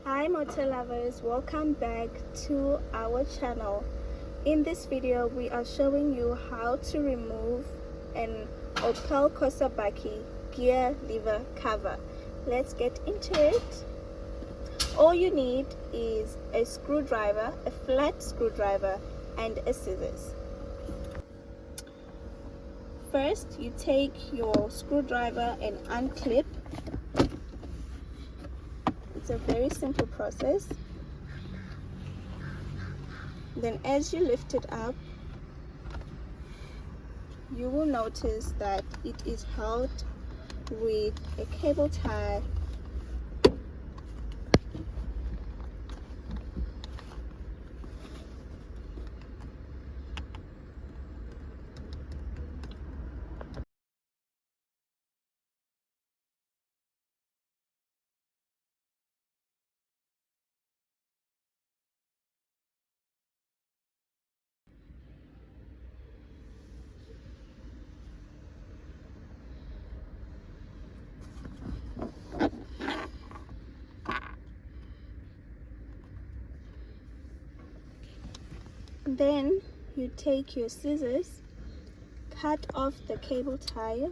Hi motor lovers, welcome back to our channel. In this video we are showing you how to remove an Opel Corsa gear lever cover. Let's get into it. All you need is a screwdriver, a flat screwdriver, and a scissors. First you take your screwdriver and unclip. It's a very simple process. Then as you lift it up, you will notice that it is held with a cable tie . Then you take your scissors, cut off the cable tie